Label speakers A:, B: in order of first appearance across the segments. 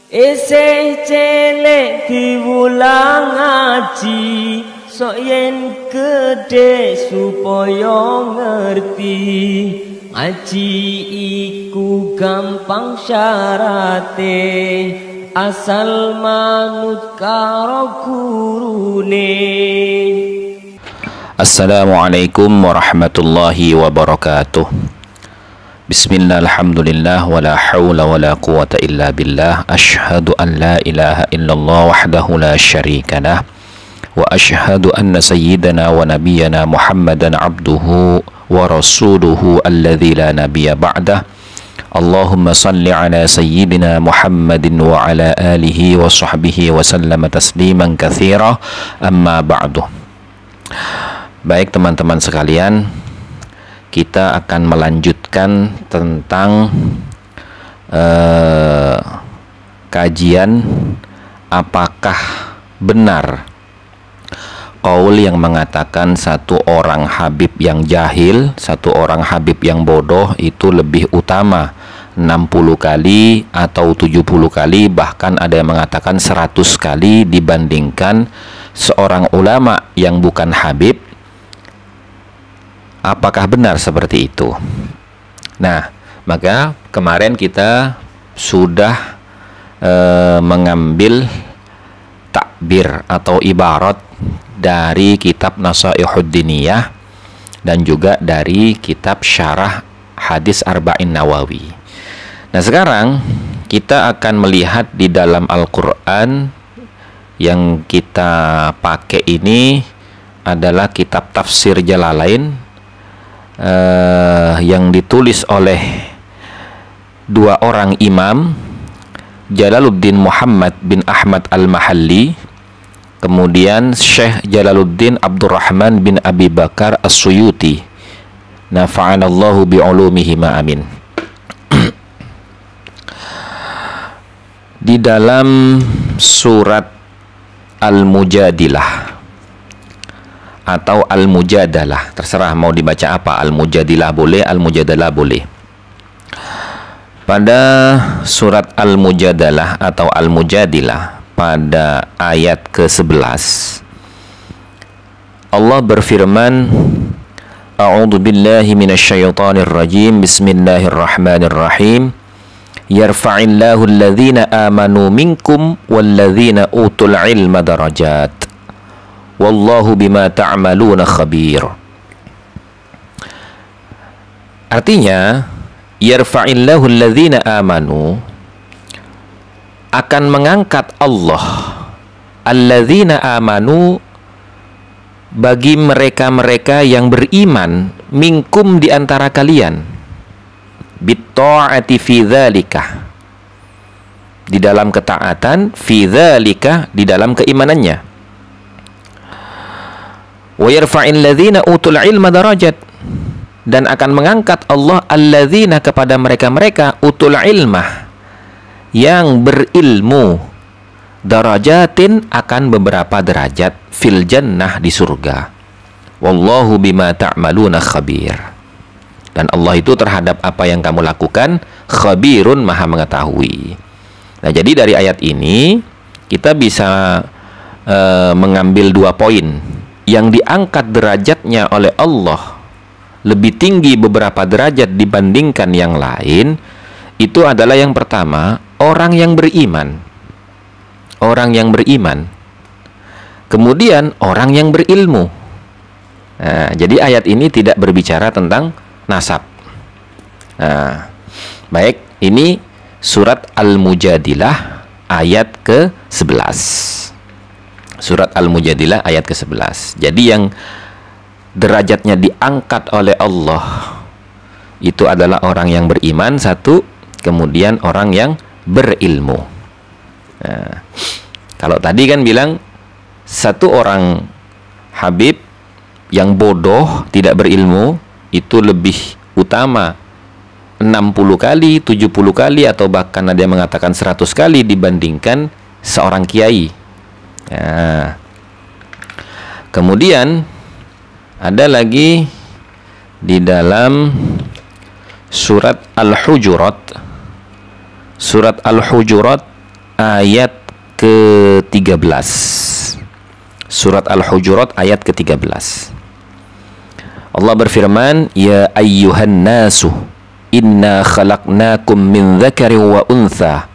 A: Isih cilik diwulang ngaji, sok yen gedhe supaya ngerti. Ngaji iku gampang syarate, asal manut karo gurune.
B: Assalamualaikum warahmatullahi wabarakatuh. Bismillah, alhamdulillah, wa la hawla wa la quwata illa billah. Ashhadu an la ilaha illallah wahdahu la syarika lah, wa ashhadu anna sayyidana wa nabiyyana Muhammadan abduhu wa rasuluhu alladzi la nabiyya ba'dah. Allahumma salli ala sayyidina Muhammadin wa ala alihi wa sahbihi wa sallama tasliman katsira, amma ba'du. Baik teman-teman sekalian, kita akan melanjutkan tentang kajian apakah benar qaul yang mengatakan satu orang habib yang jahil, satu orang habib yang bodoh itu lebih utama 60 kali atau 70 kali, bahkan ada yang mengatakan 100 kali dibandingkan seorang ulama yang bukan habib. Apakah benar seperti itu? Nah, maka kemarin kita sudah mengambil takbir atau ibarat dari kitab Nasaihud Diniyah dan juga dari kitab Syarah Hadis Arba'in Nawawi. Nah, sekarang kita akan melihat di dalam Al-Quran. Yang kita pakai ini adalah kitab Tafsir Jalalain, yang ditulis oleh dua orang imam, Jalaluddin Muhammad bin Ahmad Al-Mahalli, kemudian Syekh Jalaluddin Abdurrahman bin Abi Bakar As-Suyuti, nafa'anallahu bi'ulumihima, amin. Di dalam surat Al-Mujadilah atau Al-Mujadalah, terserah mau dibaca apa, Al-Mujadilah boleh, Al-Mujadalah boleh. Pada surat Al-Mujadalah atau Al-Mujadilah pada ayat ke-11 Allah berfirman, A'udzu billahi minasyaitonir rajim, bismillahirrahmanirrahim. Yarfa'illahu alladhina amanu minkum walladhina utul ilma darajat, wallahu bima ta'maluna khabir. Artinya, yarfa'illahu alladhina amanu, akan mengangkat Allah alladzina amanu, bagi mereka-mereka yang beriman, minkum, di antara kalian, bitta'ati fi dzalika, di dalam ketaatan, fi dzalika, di dalam keimanannya. Wa yarfa'il ladzina utul ilma darajat, dan akan mengangkat Allah alladzina, kepada mereka-mereka, utul ilma, yang berilmu, darajatin, akan beberapa derajat, fil jannah, di surga. Wallahu bima ta'maluna khabir, dan Allah itu terhadap apa yang kamu lakukan khabirun, maha mengetahui. Nah, jadi dari ayat ini kita bisa mengambil dua poin. Yang diangkat derajatnya oleh Allah lebih tinggi beberapa derajat dibandingkan yang lain, itu adalah yang pertama, orang yang beriman. Orang yang beriman. Kemudian orang yang berilmu. Nah, jadi ayat ini tidak berbicara tentang nasab. Nah, baik, ini surat Al-Mujadilah ayat ke-11. Surat Al-Mujadilah ayat ke-11. Jadi yang derajatnya diangkat oleh Allah itu adalah orang yang beriman, satu, kemudian orang yang berilmu. Nah, kalau tadi kan bilang satu orang habib yang bodoh, tidak berilmu, itu lebih utama 60 kali, 70 kali, atau bahkan ada yang mengatakan 100 kali dibandingkan seorang kiai. Nah, kemudian ada lagi di dalam surat Al-Hujurat. Surat Al-Hujurat ayat ke-13. Surat Al-Hujurat ayat ke-13. Allah berfirman, ya ayyuhan nasu inna khalaqnakum min dzakarin wa untha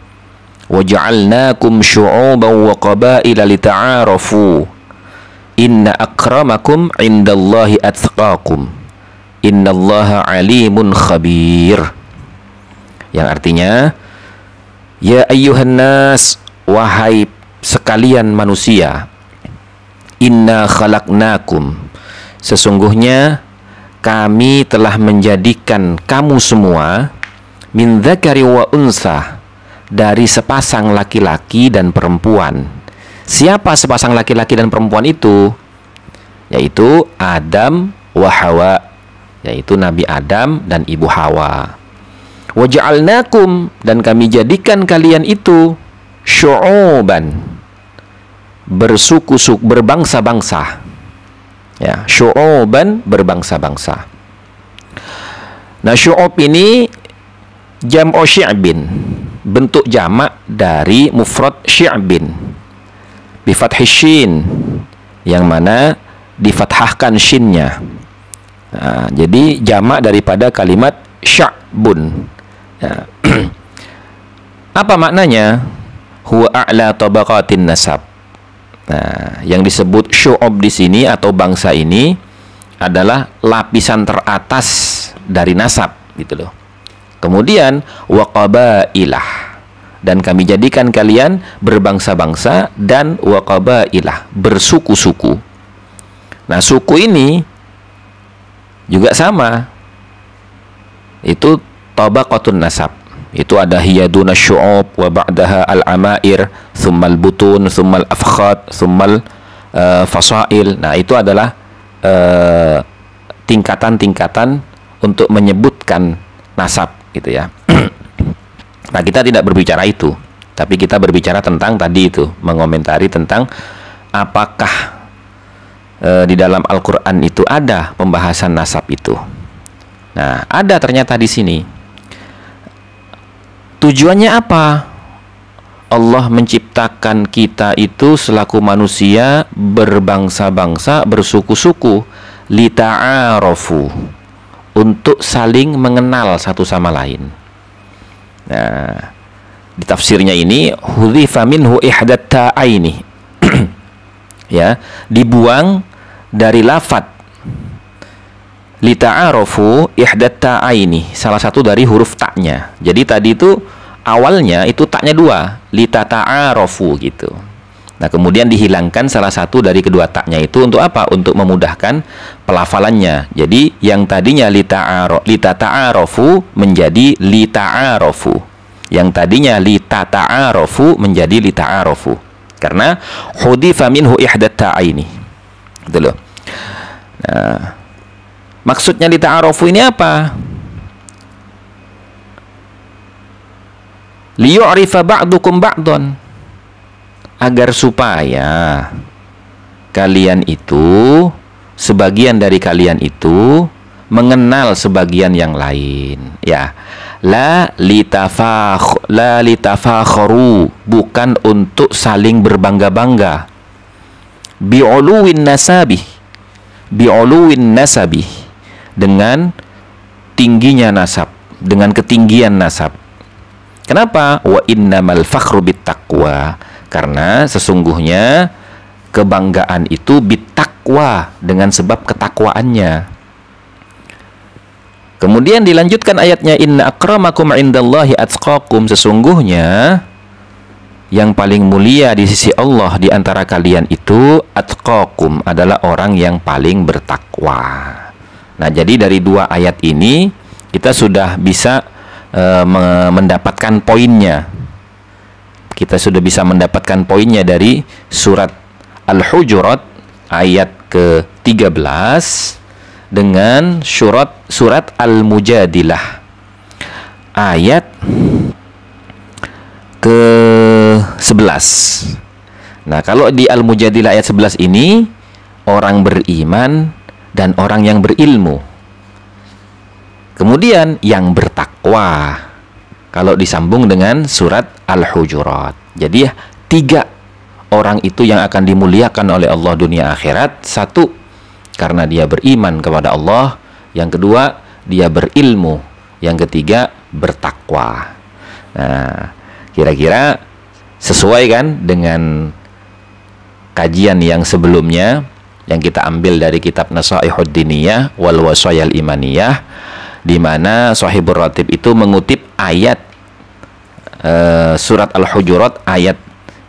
B: wa ja'alnakum syu'uban wa qabaila lita'arafu inna akramakum indallahi atqakum innallaha alimun khabir. Yang artinya, ya ayyuhan nas, wahai sekalian manusia, inna khalaqnakum, sesungguhnya kami telah menjadikan kamu semua min dzakari wa unsa, dari sepasang laki-laki dan perempuan. Siapa sepasang laki-laki dan perempuan itu? Yaitu Adam wa Hawa, yaitu Nabi Adam dan Ibu Hawa. Wa ja'alnakum, dan kami jadikan kalian itu syu'uban, bersuku-suku, berbangsa-bangsa. Ya, syu'uban, berbangsa-bangsa. Nah, syu'ub ini jam'u syi'bin, bentuk jamak dari mufrad syi'bin bi fathhi syin, yang mana difathahkan shinnya. Nah, jadi jamak daripada kalimat sya'bun. Ya. Apa maknanya? Huwa a'la tabaqatin nasab. Nah, yang disebut syu'ub di sini atau bangsa ini adalah lapisan teratas dari nasab, gitu loh. Kemudian wa qabailah, dan kami jadikan kalian berbangsa-bangsa, dan wa qabailah, bersuku-suku. Nah, suku ini juga sama. Itu tabaqatun nasab. Itu ada hiyaduna syu'ub wa ba'daha al-amair, thummal butun, thummal afkhat, thummal fasail. Nah, itu adalah tingkatan-tingkatan untuk menyebutkan nasab, gitu ya. Nah, kita tidak berbicara itu, tapi kita berbicara tentang tadi itu, mengomentari tentang apakah di dalam Al-Quran itu ada pembahasan nasab itu. Nah, ada ternyata di sini. Tujuannya apa? Allah menciptakan kita itu selaku manusia berbangsa-bangsa, bersuku-suku, lita'arafu, untuk saling mengenal satu sama lain. Nah, di tafsirnya ini hudhifa minhu ihdat ta'aini. Ya, dibuang dari lafad lita'arafu ihdat ta'aini, salah satu dari huruf taknya. Jadi tadi itu awalnya itu taknya dua, litata'arafu gitu. Nah, kemudian dihilangkan salah satu dari kedua taknya itu untuk apa? Untuk memudahkan pelafalannya. Jadi yang tadinya litata'arafu menjadi lita'arafu. Yang tadinya litata'arafu menjadi lita'arafu. Karena hudhifa minhu ihdat ta'aini. Gitu loh. Nah, maksudnya lita'arafu ini apa? Liyu'rifa ba'dukum ba'don, agar supaya kalian itu, sebagian dari kalian itu mengenal sebagian yang lain. Ya, la litafakharu, bukan untuk saling berbangga-bangga. Bi'uluwin nasabi, dengan tingginya nasab, dengan ketinggian nasab. Kenapa? Wa innamal fakhru bittaqwa, karena sesungguhnya kebanggaan itu bittaqwa, dengan sebab ketakwaannya. Kemudian dilanjutkan ayatnya, inna akramakum indallahi atqakum, sesungguhnya yang paling mulia di sisi Allah di antara kalian itu atqakum, adalah orang yang paling bertakwa. Nah, jadi dari dua ayat ini kita sudah bisa mendapatkan poinnya. Kita sudah bisa mendapatkan poinnya dari surat Al-Hujurat ayat ke-13 dengan surat Al-Mujadilah ayat ke-11. Nah, kalau di Al-Mujadilah ayat 11 ini orang beriman dan orang yang berilmu. Kemudian yang bertakwa kalau disambung dengan surat Al-Hujurat. Jadi 3 orang itu yang akan dimuliakan oleh Allah dunia akhirat. 1, karena dia beriman kepada Allah. Yang kedua, dia berilmu. Yang ketiga, bertakwa. Nah, kira-kira sesuai kan dengan kajian yang sebelumnya yang kita ambil dari kitab Nasaihud Diniyah wal Wasayal Imaniyah, di mana Shahibur Ratib itu mengutip ayat surat Al-Hujurat ayat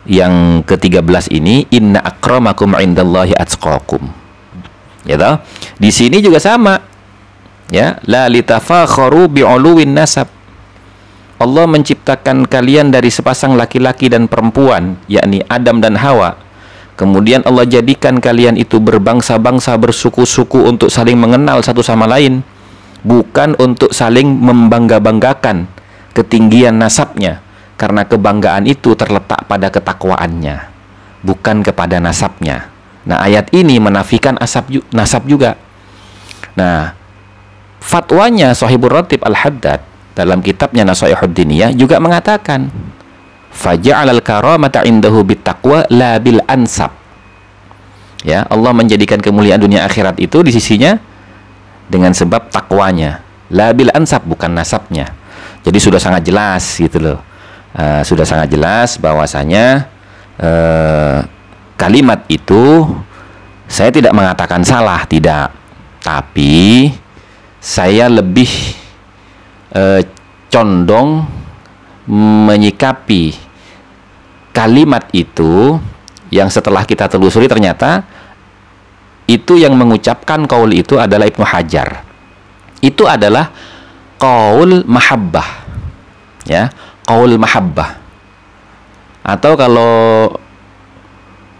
B: yang ke-13 ini, inna akramakum indallahi atqakum. Ya toh? Di sini juga sama. Ya, la litafakharu bi'uluwin nasab. Allah menciptakan kalian dari sepasang laki-laki dan perempuan, yakni Adam dan Hawa. Kemudian Allah jadikan kalian itu berbangsa-bangsa, bersuku-suku untuk saling mengenal satu sama lain, bukan untuk saling membangga-banggakan ketinggian nasabnya, karena kebanggaan itu terletak pada ketakwaannya, bukan kepada nasabnya. Nah, ayat ini menafikan nasab juga. Nah, fatwanya Shahibur Ratib Al-Haddad dalam kitabnya Nasaihud Diniyah juga mengatakan, faja'alal karamata indahu bittaqwa la bil ansab. Ya, Allah menjadikan kemuliaan dunia akhirat itu di sisinya dengan sebab takwanya, la bil ansab, bukan nasabnya. Jadi sudah sangat jelas gitu loh. Sudah sangat jelas bahwasanya kalimat itu saya tidak mengatakan salah, tidak. Tapi saya lebih condong menyikapi kalimat itu yang setelah kita telusuri ternyata itu yang mengucapkan qaul itu adalah Ibnu Hajar. Itu adalah qaul mahabbah, ya, qaul mahabbah. Atau kalau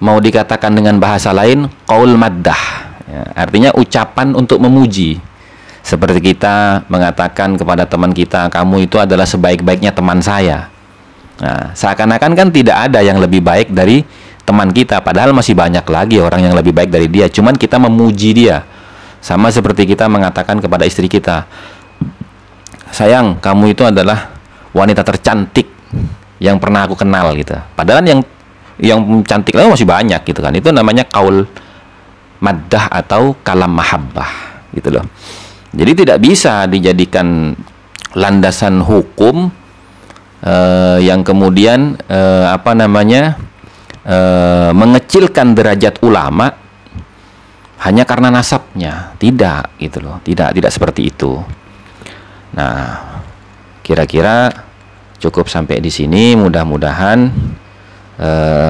B: mau dikatakan dengan bahasa lain, qaul maddah, ya, artinya ucapan untuk memuji. Seperti kita mengatakan kepada teman kita, kamu itu adalah sebaik-baiknya teman saya. Nah, seakan-akan kan tidak ada yang lebih baik dari teman kita, padahal masih banyak lagi orang yang lebih baik dari dia. Cuman kita memuji dia. Sama seperti kita mengatakan kepada istri kita, sayang, kamu itu adalah wanita tercantik yang pernah aku kenal gitu. Padahal yang cantik lagi masih banyak gitu kan. Itu namanya qaul maddah atau kalam mahabbah gitu loh. Jadi tidak bisa dijadikan landasan hukum yang kemudian mengecilkan derajat ulama hanya karena nasabnya. Tidak gitu loh. Tidak seperti itu. Nah, kira-kira cukup sampai di sini. Mudah-mudahan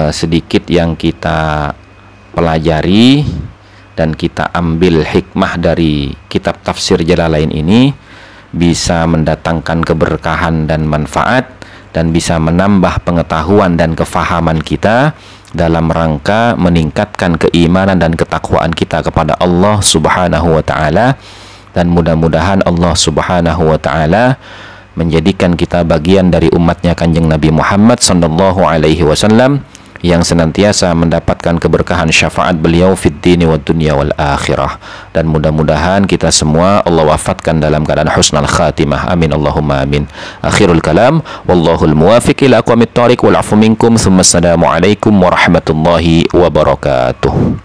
B: sedikit yang kita pelajari dan kita ambil hikmah dari kitab tafsir Jalalain ini bisa mendatangkan keberkahan dan manfaat, dan bisa menambah pengetahuan dan kefahaman kita dalam rangka meningkatkan keimanan dan ketakwaan kita kepada Allah Subhanahu wa ta'ala. Dan mudah-mudahan Allah Subhanahu wa ta'ala menjadikan kita bagian dari umatnya Kanjeng Nabi Muhammad sallallahu alaihi wasallam yang senantiasa mendapatkan keberkahan syafaat beliau fid dini wad dunya wal akhirah. Dan mudah-mudahan kita semua Allah wafatkan dalam keadaan husnul khatimah. Amin Allahumma amin. Akhirul kalam, wallahul muwafiq ila aqwamit thariq wal afu minkum. Assalamu alaikum warahmatullahi wabarakatuh.